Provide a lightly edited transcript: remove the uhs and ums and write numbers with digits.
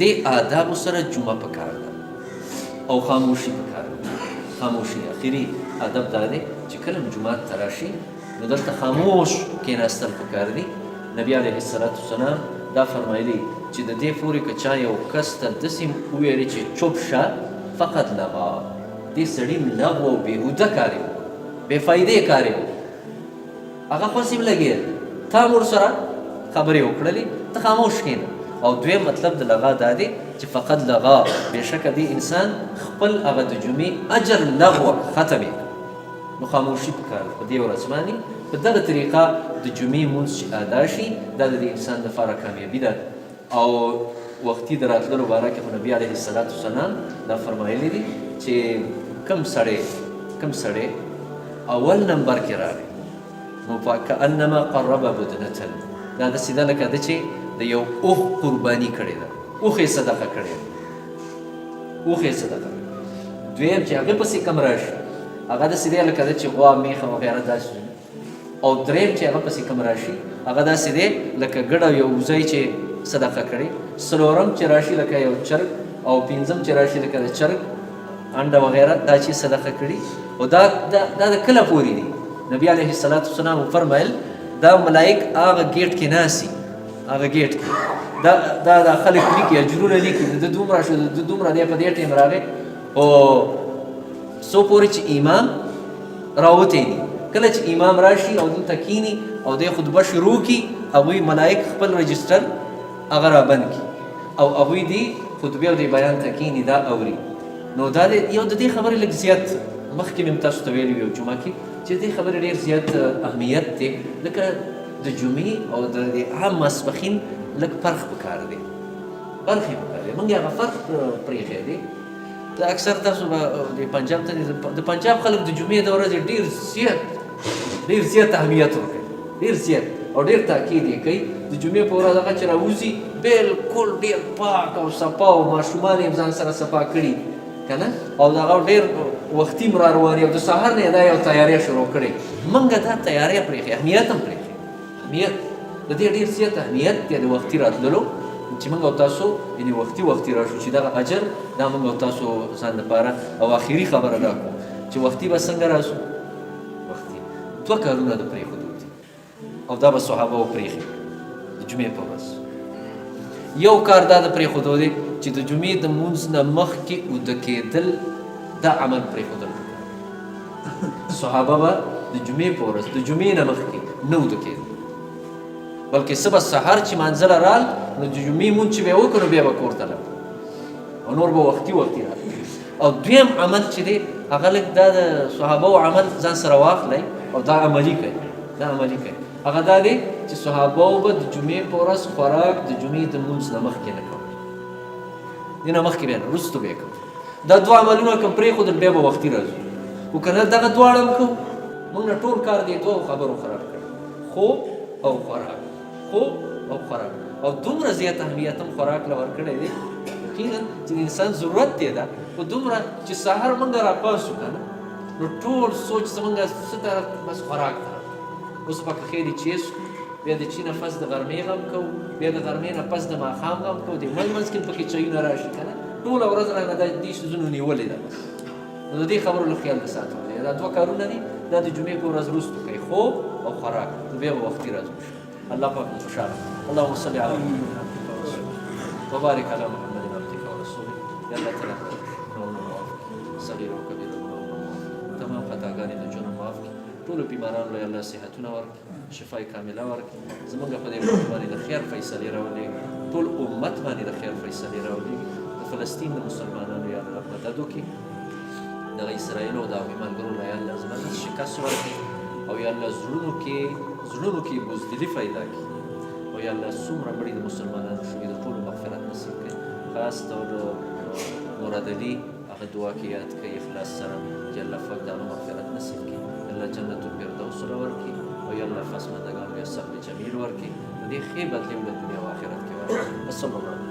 دې آدابو سره جمعه پکار ده او خاموشي پکار ده. خاموشي اخري ادب دا دی چې کله جمعات ته راشي نو دلته خاموش کېناستل پکار دي. نبي علیه السلام دا فرمایلي چې د دې پورې که چا یو کس ته داسې وویلي چې چوپ شه فقط لغا، دې سړي لغو او بېهوده کار یې وکړو، بې فایدې کار یې وکړو، هغه خوسې هم لګېد، تا هم ورسره خبرې وکړلې، ته خاموش کښېنه. او دویم مطلب د لغا دا دی چې فقط لغا بېشکه دې انسان خپل هغه د جمعې اجر لغوه ختم یې کړ. نو خاموشي پکار ده په دې ورځ باندې. په دغه طریقه د جمعې لمونځ چې ادا شي دا د دې انسان لپاره کامیابي ده. او وختي د راتللو باره کې خو نبي علیه السلام دا فرمایلی دي چې کم سړی اول نمبر کې راغی نو فکأنما قرب بدنة، دا داسې ده لکه ده چې د یو اوښ قرباني کړې ده، اوښ یې صدقه کړې ده، اوښ یې صدقه. دویم چې هغې پسې کم راشي هغه داسې دی لکه ده چې غوا میخه وغیره داسې. او دریم چې هغه پسې کم راشي هغه داسې دی لکه ګډ او یو وزی چې صدقه کړي. څلورم چې راشي لکه یو چرګ، او پنځم چې راشي لکه د چرګ انډه وغیره دا چې صدقه کړي. او دا د کله پورې دي؟ نبي علیه السلام وفرمایل دا ملائک هغه ګیټ کې ناسي، هغه ګیټ کې دا خلک لیکي، اجرونه لیکي، د دومره شو د دومره دی په دې ټایم راغی. او څو پورې چې امام راوتی دي، کله چې امام راشي او دلته کینی او د خطبه شروع کی، هغوی ملائک خپل رجسټر هغه رابند کی او هغوی دی خطبې او د بیان ته کینی، دا اوري. نو دا یو د دې خبرې لږ زیات مخکې مې تاسو ته ویلي وي جمعه کې چې دې خبرې ډېر زیات اهمیت دی. لکه د جمعې او د عام ماسپښین لږ فرق پکار دی، فرق یې پکار دی. موږ هغه فرق پرېښی دی. دا اکثر تاسو به د پنجاب ته د پنجاب خلک د جمعې د ورځې ډېر زیات اهمیت ورکوي، ډېر زیات او ډېر تاکید یې کوي. د جمعې په ورځ هغه چې راوځي بلکل ډېر پاک او صفا او ماشومان یې ځان سره صفا کړي که نه، او دغه ډېر وختي را رواني او د سهار نه یې دا یو تیاری شروع کړې. موږ دا تیاری پرېښې، اهمیت هم پرېښې. اهمیت د دې ډېر زیات اهمیت دی د وختي راتللو، چې موږ او تاسو یعنې وختي راشو چې دغه اجر دا موږ او تاسو ځان لپاره. او آخري خبره دا کړو چې وختي به څنګه راشو. وختي دوه کارونه د پرېښودو دي او دا به صحابه پرېښي د جمعې په ورځ. یو کار دا د پرېښودو دی چې د جمعې د لمونځ نه مخکې اوده کېدل، دا عمل پرېښودل. صحابه به د جمعې په ورځ د جمعې نه مخکې نه اوده کېدل، بلکې څه به سهار چې مانځله رال نو د جمعې لمونځ چې به یې وکړو بیا به کور ته لاړل او نور به وختي راتلل. او دویم عمل چې دی هغه لږ دا د صحابو عمل ځان سره واخلئ او دا عملي کوئ. هغه دا دی چې صحابو به د جمعې په ورځ خوراک د جمعې د لمونځ نه مخکې نه کول، دې نه مخکې بیا نه، وروستو به یې کول. دا دوه عملونه که پرېښودل بیا به وختي راځو. خو که نه دغه دواړه هم کوو، موږ نه ټول کار دې دوو خبرو خراب کړی، خوب او خوراک. او دومره زیات اهمیت هم خوراک له ورکړی دی یقینا چې د انسان ضرورت دی ده. خو دومره چې سهار موږ راپاسو که نه نو ټول سوچ زموږ څه طرف بس خوراک طرف. اوس به که خیر چیز بیا د چي نه پس د غرمې غم کوو، بیا د غرمې نه پس د ماښام غم کوو، د منځ کې پکې چایونه راشي که نه، ټوله ورځ رانه دې څیزونو نیولې ده. بس نو د دې خبرو له خیال د ساتلو دی. دا دوه کارونه دي، دا د جمعې په ورځ وروستو کوي، خوب او خوراک. نو بیا به وختي راځو. الله پاک مو خوشحاله. اللهم صل علی محمد عبدک ورسولک وبارک علی محمد عبدک ورسولک. یا الله تعالی ګناهونه معاف کړي، صغیر او کبیر ګناهونه معاف کړي، تمام خطاګانې د ژوند معاف کړي، ټولو بیمارانو له الله صحتونه ورکړي، شفای کامله ورکړي. زموږ په دې ملک باندې د خیر فیصلې راولېږي، ټول امت باندې د خیر فیصلې راولېږي. د فلسطین د مسلمانانو یا الله مدد وکړي، دغه اسرائیلو او د هغوی ملګرو له یا الله زبردست شکست ورکړي، او یا الله زړونو کې بزدلي پیدا کړي. او یا الله څومره مړي د مسلمانانو شوي د ټولو مغفرت نصیب کړي. خاص طور مراد علي هغه دعا کې یاد کړئ اخلاص سره چې الله پاک د هغه مغفرت نصیب کړي، الله جنت الفردوس له ورکړي، او یا الله خاص مندګانو یې صبر جمیل ورکړي، د دې ښې بدلې د دنیا او آخرت کې ورکړي. وصلی الله